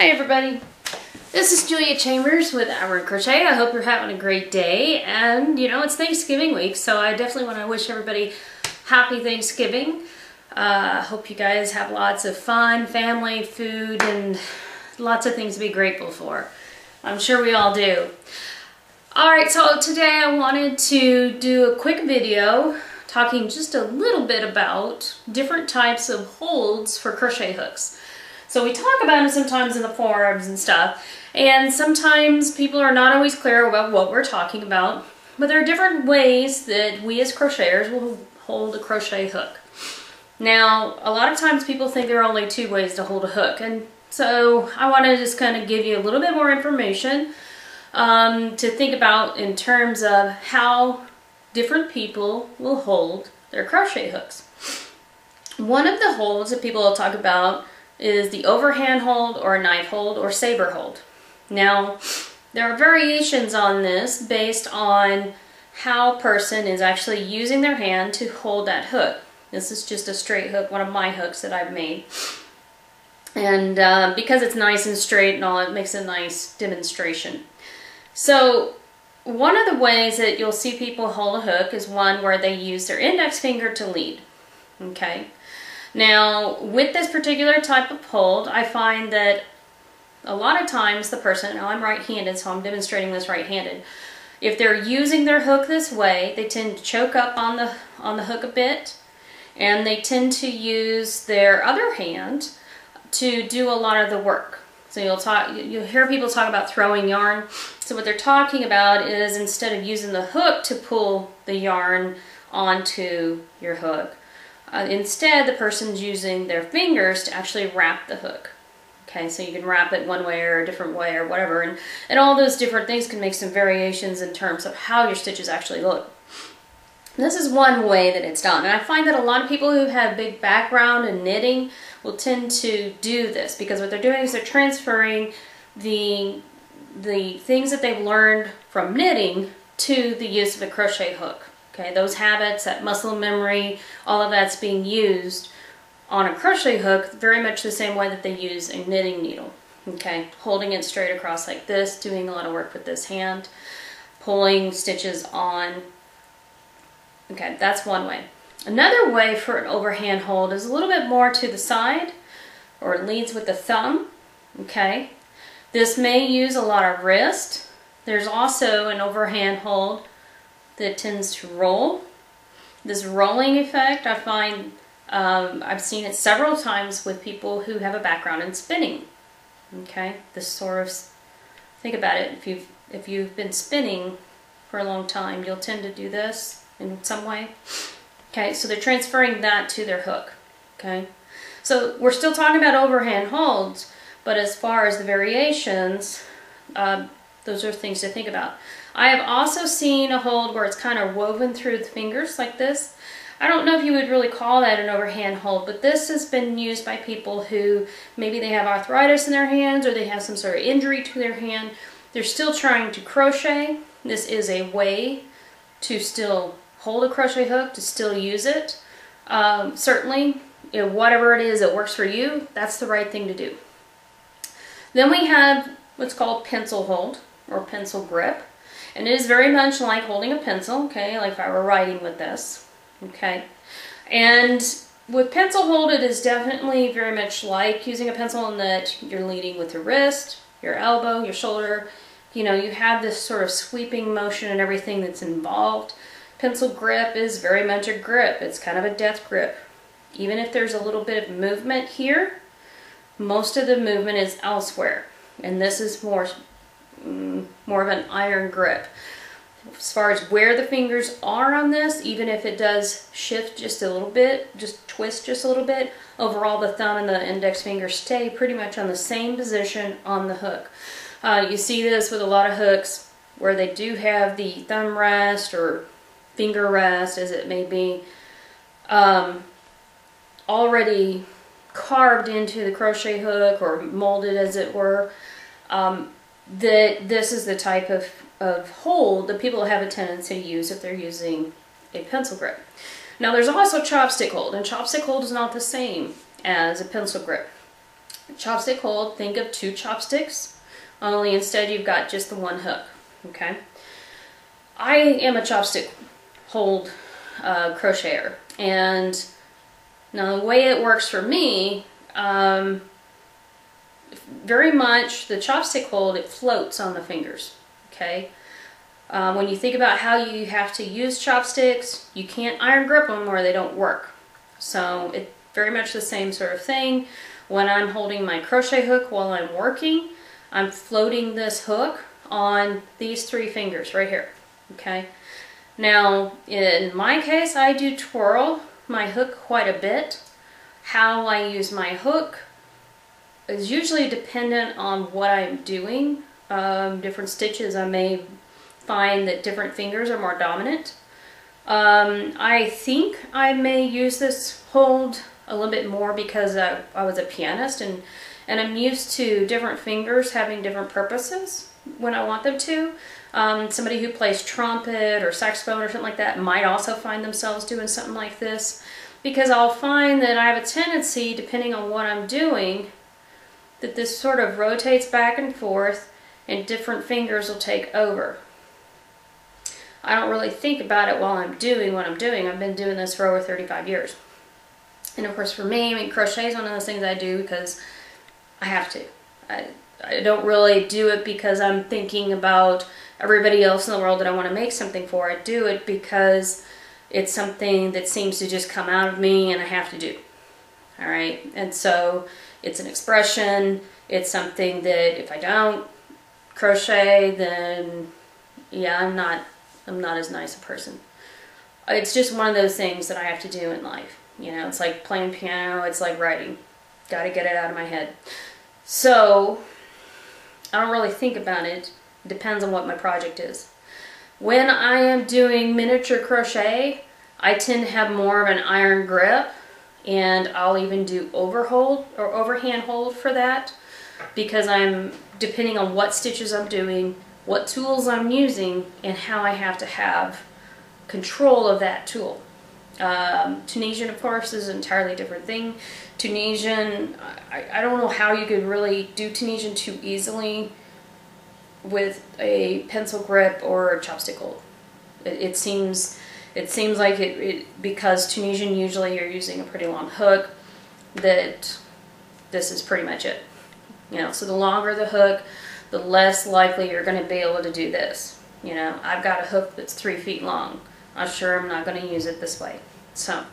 Hey everybody, this is Julia Chambers with Hour & Crochet. I hope you're having a great day, and you know, it's Thanksgiving week, so I definitely want to wish everybody happy Thanksgiving. Hope you guys have lots of fun, family, food, and lots of things to be grateful for. I'm sure we all do. Alright, so today I wanted to do a quick video talking just a little bit about different types of holds for crochet hooks. So we talk about it sometimes in the forums and stuff, and sometimes people are not always clear about what we're talking about, but there are different ways that we as crocheters will hold a crochet hook. Now, a lot of times people think there are only two ways to hold a hook, and so I want to just kind of give you a little bit more information to think about in terms of how different people will hold their crochet hooks. One of the holds that people will talk about is the overhand hold or knife hold or saber hold. Now, there are variations on this based on how a person is actually using their hand to hold that hook. This is just a straight hook, one of my hooks that I've made. And because it's nice and straight and all, it makes a nice demonstration. So, one of the ways that you'll see people hold a hook is one where they use their index finger to lead. Okay? Now, with this particular type of hold, I find that a lot of times the person, now I'm right-handed, so I'm demonstrating this right-handed, if they're using their hook this way, they tend to choke up on the hook a bit, and they tend to use their other hand to do a lot of the work. So you'll hear people talk about throwing yarn. So what they're talking about is instead of using the hook to pull the yarn onto your hook, instead, the person's using their fingers to actually wrap the hook. Okay, so you can wrap it one way or a different way or whatever, and all those different things can make some variations in terms of how your stitches actually look. This is one way that it's done, and I find that a lot of people who have big background in knitting will tend to do this because what they're doing is they're transferring the things that they've learned from knitting to the use of a crochet hook. Okay, those habits, that muscle memory, all of that's being used on a crochet hook very much the same way that they use a knitting needle. Okay, holding it straight across like this, doing a lot of work with this hand, pulling stitches on. Okay, that's one way. Another way for an overhand hold is a little bit more to the side, or it leads with the thumb. Okay, this may use a lot of wrist. There's also an overhand hold that tends to roll. This rolling effect, I find, I've seen it several times with people who have a background in spinning. Okay, this sort of, think about it, if you've been spinning for a long time, you'll tend to do this in some way. Okay, so they're transferring that to their hook. Okay, so we're still talking about overhand holds, but as far as the variations, those are things to think about. I have also seen a hold where it's kind of woven through the fingers like this. I don't know if you would really call that an overhand hold, but this has been used by people who maybe they have arthritis in their hands or they have some sort of injury to their hand. They're still trying to crochet. This is a way to still hold a crochet hook, to still use it. Certainly, you know, whatever it is that works for you, that's the right thing to do. Then we have what's called pencil hold or pencil grip. And it is very much like holding a pencil, okay, like if I were writing with this, okay. And with pencil hold, it is definitely very much like using a pencil in that you're leading with your wrist, your elbow, your shoulder. You know, you have this sort of sweeping motion and everything that's involved. Pencil grip is very much a grip. It's kind of a death grip. Even if there's a little bit of movement here, most of the movement is elsewhere. And this is more of an iron grip. As far as where the fingers are on this, even if it does shift just a little bit, just twist just a little bit, overall the thumb and the index finger stay pretty much on the same position on the hook. You see this with a lot of hooks where they do have the thumb rest or finger rest, as it may be, already carved into the crochet hook or molded, as it were. That this is the type of hold that people have a tendency to use if they're using a pencil grip. Now there's also chopstick hold, and chopstick hold is not the same as a pencil grip. chopstick hold, think of 2 chopsticks, only instead you've got just the 1 hook, okay? I am a chopstick hold crocheter, and now the way it works for me, very much the chopstick hold, it floats on the fingers, okay? When you think about how you have to use chopsticks, you can't iron grip them or they don't work. So it's very much the same sort of thing. When I'm holding my crochet hook while I'm working, I'm floating this hook on these 3 fingers right here, okay? Now, in my case, I do twirl my hook quite a bit. How I use my hook is usually dependent on what I'm doing. Different stitches, I may find that different fingers are more dominant. I think I may use this hold a little bit more because I was a pianist, and I'm used to different fingers having different purposes when I want them to. Somebody who plays trumpet or saxophone or something like that might also find themselves doing something like this, because I'll find that I have a tendency, depending on what I'm doing, that this sort of rotates back and forth and different fingers will take over. I don't really think about it while I'm doing what I'm doing. I've been doing this for over 35 years. And of course for me, I mean, crochet is one of those things I do because I have to. I don't really do it because I'm thinking about everybody else in the world that I want to make something for. I do it because it's something that seems to just come out of me and I have to do. All right, and so it's an expression. It's something that if I don't crochet, then yeah, I'm not as nice a person. It's just one of those things that I have to do in life. You know, it's like playing piano, it's like writing. Got to get it out of my head. So I don't really think about it. It depends on what my project is. When I am doing miniature crochet, I tend to have more of an iron grip, and I'll even do overhold or overhand hold for that, because I'm depending on what stitches I'm doing, what tools I'm using, and how I have to have control of that tool. Tunisian, of course, is an entirely different thing. Tunisian, I don't know how you could really do Tunisian too easily with a pencil grip or a chopstick hold. It seems like because Tunisian usually you're using a pretty long hook, that this is pretty much it. You know, so the longer the hook, the less likely you're going to be able to do this. You know, I've got a hook that's 3 feet long. I'm sure I'm not going to use it this way. So,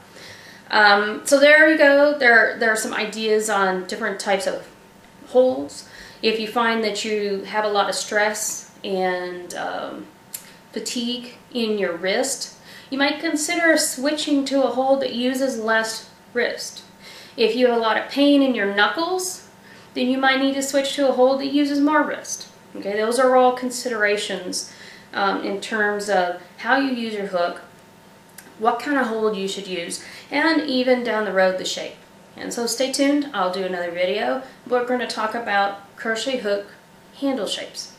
so there you go. There are some ideas on different types of holds. If you find that you have a lot of stress and fatigue in your wrist, you might consider switching to a hold that uses less wrist. If you have a lot of pain in your knuckles, then you might need to switch to a hold that uses more wrist. Okay, those are all considerations in terms of how you use your hook, what kind of hold you should use, and even down the road the shape. And so stay tuned, I'll do another video. We're going to talk about crochet hook handle shapes.